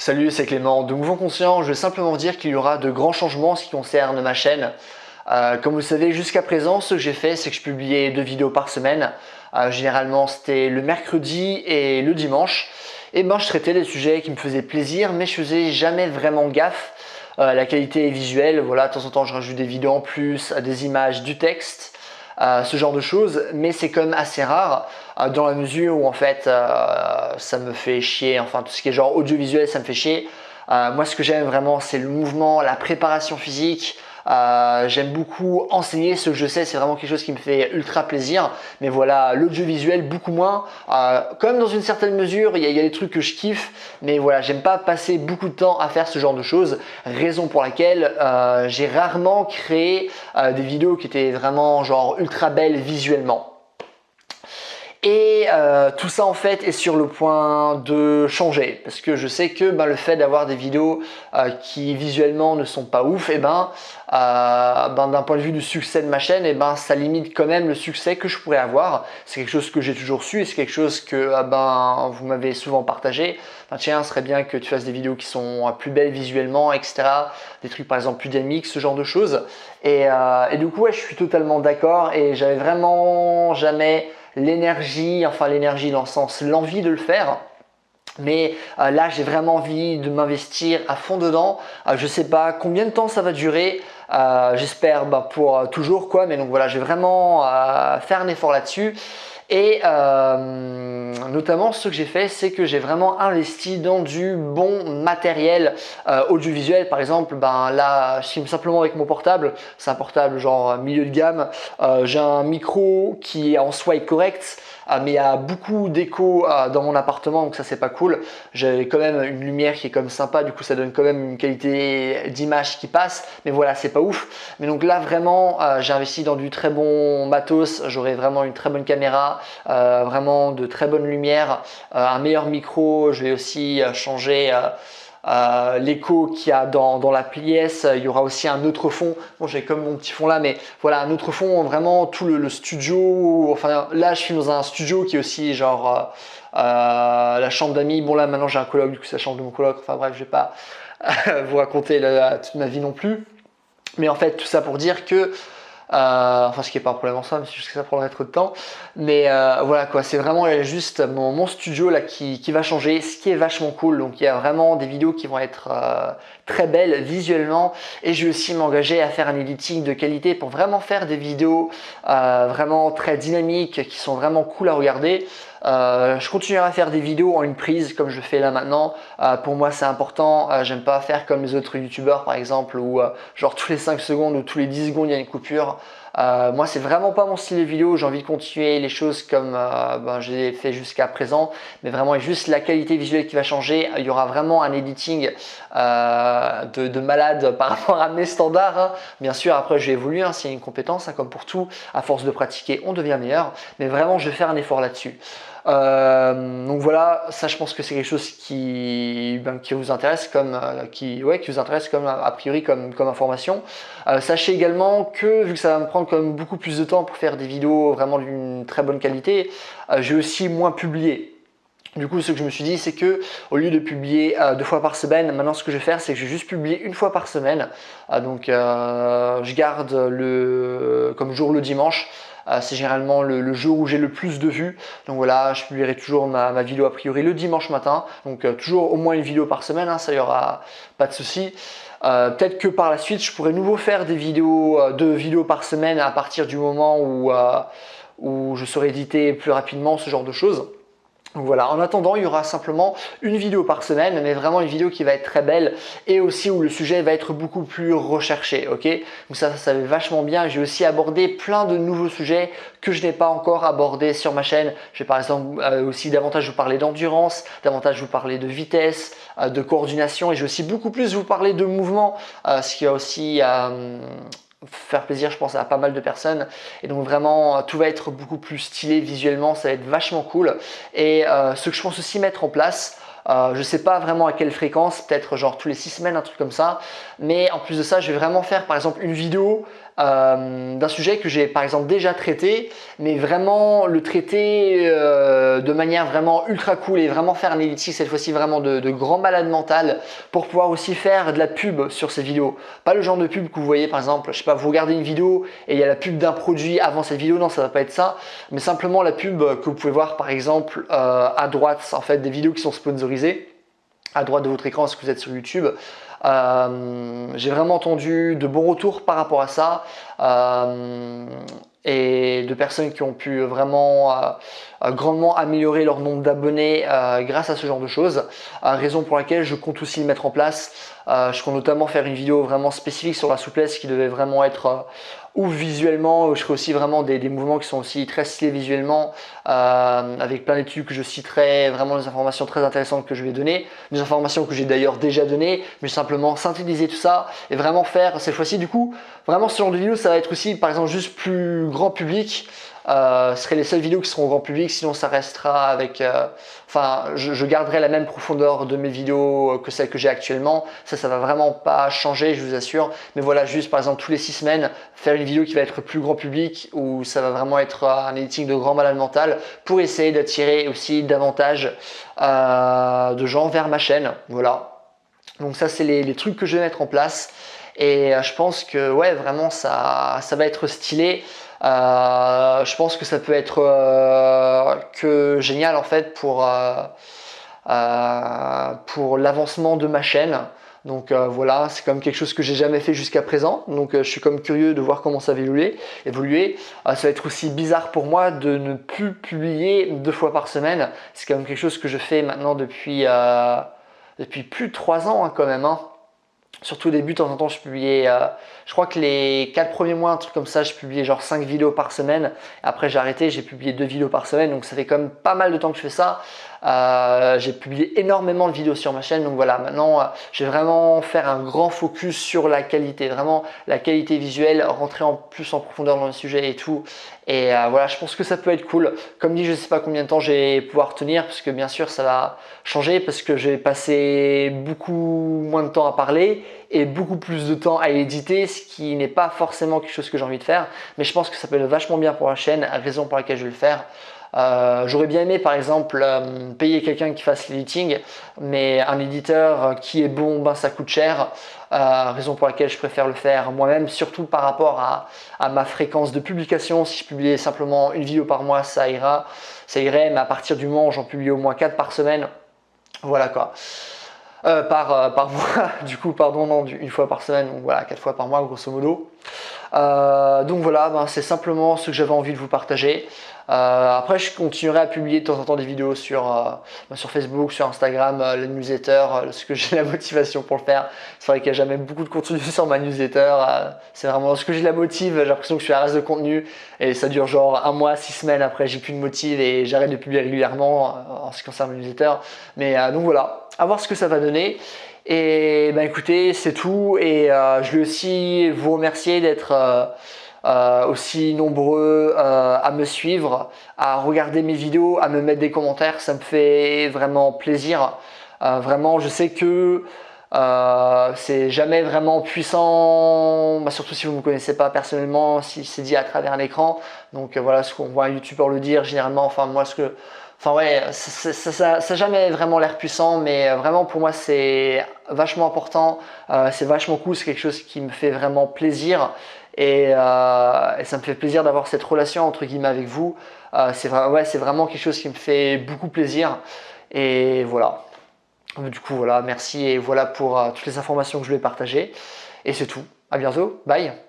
Salut, c'est Clément. De Mouvement Conscient, je vais simplement dire qu'il y aura de grands changements en ce qui concerne ma chaîne. Comme vous le savez, jusqu'à présent, ce que j'ai fait, c'est que je publiais 2 vidéos par semaine. Généralement, c'était le mercredi et le dimanche. Et je traitais des sujets qui me faisaient plaisir, mais je faisais jamais vraiment gaffe à la qualité visuelle. Voilà, de temps en temps, je rajoute des vidéos en plus, des images, du texte. Ce genre de choses, mais c'est quand même assez rare dans la mesure où en fait ça me fait chier, enfin tout ce qui est genre audiovisuel ça me fait chier. Moi ce que j'aime vraiment c'est le mouvement, la préparation physique. J'aime beaucoup enseigner ce que je sais, c'est vraiment quelque chose qui me fait ultra plaisir, mais voilà, l'audiovisuel beaucoup moins. Quand même dans une certaine mesure, il y a des trucs que je kiffe, mais voilà, j'aime pas passer beaucoup de temps à faire ce genre de choses, raison pour laquelle j'ai rarement créé des vidéos qui étaient vraiment genre ultra belles visuellement. Et tout ça en fait est sur le point de changer parce que je sais que le fait d'avoir des vidéos qui visuellement ne sont pas ouf, d'un point de vue du succès de ma chaîne, ça limite quand même le succès que je pourrais avoir. C'est quelque chose que j'ai toujours su et c'est quelque chose que vous m'avez souvent partagé. Tiens, ce serait bien que tu fasses des vidéos qui sont plus belles visuellement, etc. Des trucs par exemple plus dynamiques, ce genre de choses. Et du coup, ouais, je suis totalement d'accord et j'avais vraiment jamais l'énergie, enfin l'énergie dans le sens l'envie de le faire. Mais là, j'ai vraiment envie de m'investir à fond dedans. Je sais pas combien de temps ça va durer. J'espère pour toujours quoi. Mais donc voilà, je vais vraiment faire un effort là-dessus. Et notamment ce que j'ai fait, c'est que j'ai vraiment investi dans du bon matériel audiovisuel. Par exemple, là, je filme simplement avec mon portable. C'est un portable genre milieu de gamme. J'ai un micro qui en soi est correct. Mais il y a beaucoup d'écho dans mon appartement, donc ça c'est pas cool. J'ai quand même une lumière qui est comme sympa, du coup ça donne quand même une qualité d'image qui passe, mais voilà, c'est pas ouf. Mais donc là vraiment j'ai investi dans du très bon matos, j'aurai vraiment une très bonne caméra, vraiment de très bonnes lumières, un meilleur micro. Je vais aussi changer l'écho qu'il y a dans la pièce. Il y aura aussi un autre fond. Bon, j'ai comme mon petit fond là, mais voilà, un autre fond, vraiment tout le studio. Enfin, là, je suis dans un studio qui est aussi genre la chambre d'amis. Bon, là, maintenant, j'ai un coloc, du coup, c'est la chambre de mon coloc. Enfin, bref, je vais pas vous raconter toute ma vie non plus. Mais en fait, tout ça pour dire que ce qui n'est pas un problème en soi, mais c'est juste que ça prendrait trop de temps. Mais voilà quoi, c'est vraiment juste mon studio là qui va changer, ce qui est vachement cool. Donc il y a vraiment des vidéos qui vont être très belles visuellement. Et je vais aussi m'engager à faire un editing de qualité pour vraiment faire des vidéos vraiment très dynamiques, qui sont vraiment cool à regarder. Je continuerai à faire des vidéos en une prise comme je fais là maintenant. Pour moi c'est important, j'aime pas faire comme les autres youtubeurs par exemple où genre tous les 5 secondes ou tous les 10 secondes il y a une coupure. Moi c'est vraiment pas mon style de vidéo, j'ai envie de continuer les choses comme je l'ai fait jusqu'à présent, mais vraiment il y a juste la qualité visuelle qui va changer. Il y aura vraiment un editing de malade par rapport à mes standards, hein. Bien sûr après je vais évoluer, hein, s'il y a une compétence, hein, comme pour tout, à force de pratiquer on devient meilleur, mais vraiment je vais faire un effort là-dessus. Donc voilà, ça je pense que c'est quelque chose qui vous intéresse comme qui vous intéresse comme a priori comme information. Sachez également que vu que ça va me prendre quand même beaucoup plus de temps pour faire des vidéos vraiment d'une très bonne qualité, j'ai aussi moins publié. Du coup, ce que je me suis dit, c'est que au lieu de publier 2 fois par semaine, maintenant ce que je vais faire, c'est que je vais juste publier 1 fois par semaine. Je garde comme jour le dimanche. C'est généralement le jour où j'ai le plus de vues. Donc voilà, je publierai toujours ma vidéo a priori le dimanche matin. Donc toujours au moins une vidéo par semaine, hein, ça y aura pas de souci. Peut-être que par la suite, je pourrais nouveau faire des vidéos, 2 vidéos par semaine à partir du moment où je saurai éditer plus rapidement ce genre de choses. Donc voilà, en attendant, il y aura simplement une vidéo par semaine, mais vraiment une vidéo qui va être très belle et aussi où le sujet va être beaucoup plus recherché, ok? Donc ça va vachement bien. J'ai aussi abordé plein de nouveaux sujets que je n'ai pas encore abordés sur ma chaîne. Je vais par exemple aussi davantage vous parler d'endurance, davantage vous parler de vitesse, de coordination et je vais aussi beaucoup plus vous parler de mouvement, ce qui va aussi faire plaisir je pense à pas mal de personnes et donc vraiment tout va être beaucoup plus stylé visuellement, ça va être vachement cool et ce que je pense aussi mettre en place Je ne sais pas vraiment à quelle fréquence, peut-être genre tous les 6 semaines, un truc comme ça. Mais en plus de ça, je vais vraiment faire par exemple une vidéo d'un sujet que j'ai par exemple déjà traité, mais vraiment le traiter de manière vraiment ultra cool et vraiment faire un editing cette fois-ci vraiment de grand malade mental pour pouvoir aussi faire de la pub sur ces vidéos. Pas le genre de pub que vous voyez par exemple, je sais pas, vous regardez une vidéo et il y a la pub d'un produit avant cette vidéo, non ça va pas être ça, mais simplement la pub que vous pouvez voir par exemple à droite, en fait des vidéos qui sont sponsorisées à droite de votre écran si vous êtes sur YouTube. J'ai vraiment entendu de bons retours par rapport à ça et de personnes qui ont pu vraiment grandement améliorer leur nombre d'abonnés grâce à ce genre de choses. Raison pour laquelle je compte aussi le mettre en place. Je compte notamment faire une vidéo vraiment spécifique sur la souplesse qui devait vraiment être ouf visuellement, où je ferai aussi vraiment des mouvements qui sont aussi très stylés visuellement, avec plein d'études que je citerai, vraiment des informations très intéressantes que je vais donner, des informations que j'ai d'ailleurs déjà données, mais simplement synthétiser tout ça et vraiment faire cette fois-ci du coup, vraiment ce genre de vidéo ça va être aussi par exemple juste plus grand public. Ce seraient les seules vidéos qui seront au grand public, sinon ça restera avec enfin je garderai la même profondeur de mes vidéos que celles que j'ai actuellement, ça va vraiment pas changer je vous assure, mais voilà juste par exemple tous les 6 semaines faire une vidéo qui va être plus grand public où ça va vraiment être un editing de grand malade mental pour essayer d'attirer aussi davantage de gens vers ma chaîne, voilà. Donc ça c'est les trucs que je vais mettre en place et je pense que ouais vraiment ça va être stylé. Je pense que ça peut être que génial en fait pour l'avancement de ma chaîne. Donc voilà, c'est comme quelque chose que j'ai jamais fait jusqu'à présent. Donc je suis comme curieux de voir comment ça va évoluer. Ça va être aussi bizarre pour moi de ne plus publier 2 fois par semaine. C'est quand même quelque chose que je fais maintenant depuis plus de 3 ans quand même. Surtout au début, de temps en temps, je publiais, je crois que les 4 premiers mois, un truc comme ça, je publiais genre 5 vidéos par semaine. Après, j'ai arrêté, j'ai publié 2 vidéos par semaine. Donc, ça fait quand même pas mal de temps que je fais ça. J'ai publié énormément de vidéos sur ma chaîne. Donc voilà, maintenant, je vais vraiment faire un grand focus sur la qualité. Vraiment, la qualité visuelle, rentrer en plus en profondeur dans le sujet et tout. Et voilà, je pense que ça peut être cool. Comme dit, je ne sais pas combien de temps je vais pouvoir tenir parce que bien sûr, ça va changer parce que j'ai passé beaucoup moins de temps à parler et beaucoup plus de temps à éditer, ce qui n'est pas forcément quelque chose que j'ai envie de faire. Mais je pense que ça peut être vachement bien pour la chaîne, raison pour laquelle je vais le faire. J'aurais bien aimé par exemple payer quelqu'un qui fasse l'editing, mais un éditeur qui est bon, ben, ça coûte cher. Raison pour laquelle je préfère le faire moi-même, surtout par rapport à ma fréquence de publication. Si je publiais simplement une vidéo par mois, ça irait, mais à partir du moment où j'en publie au moins 4 par semaine, voilà quoi. Par mois, du coup, pardon, non, une fois par semaine, donc voilà, 4 fois par mois, grosso modo. Donc voilà, ben, c'est simplement ce que j'avais envie de vous partager. Après, je continuerai à publier de temps en temps des vidéos sur Facebook, sur Instagram, la newsletter, ce que j'ai la motivation pour le faire. C'est vrai qu'il n'y a jamais beaucoup de contenu sur ma newsletter. C'est vraiment ce que j'ai la motive. J'ai l'impression que je suis à rase de contenu et ça dure genre 1 mois, 6 semaines. Après, j'ai plus de motive et j'arrête de publier régulièrement en ce qui concerne ma newsletter. Mais donc voilà, à voir ce que ça va donner. Et ben écoutez, c'est tout. Et je voulais aussi vous remercier d'être aussi nombreux à me suivre, à regarder mes vidéos, à me mettre des commentaires. Ça me fait vraiment plaisir. Vraiment, je sais que c'est jamais vraiment puissant, bah, surtout si vous ne me connaissez pas personnellement, si c'est dit à travers un écran. Donc voilà ce qu'on voit un youtubeur le dire généralement. Enfin moi enfin ouais, ça n'a jamais vraiment l'air puissant, mais vraiment pour moi c'est vachement important, c'est vachement cool, c'est quelque chose qui me fait vraiment plaisir et ça me fait plaisir d'avoir cette relation entre guillemets avec vous. C'est vraiment quelque chose qui me fait beaucoup plaisir et voilà. Du coup voilà, merci et voilà pour toutes les informations que je voulais partager et c'est tout. À bientôt, bye.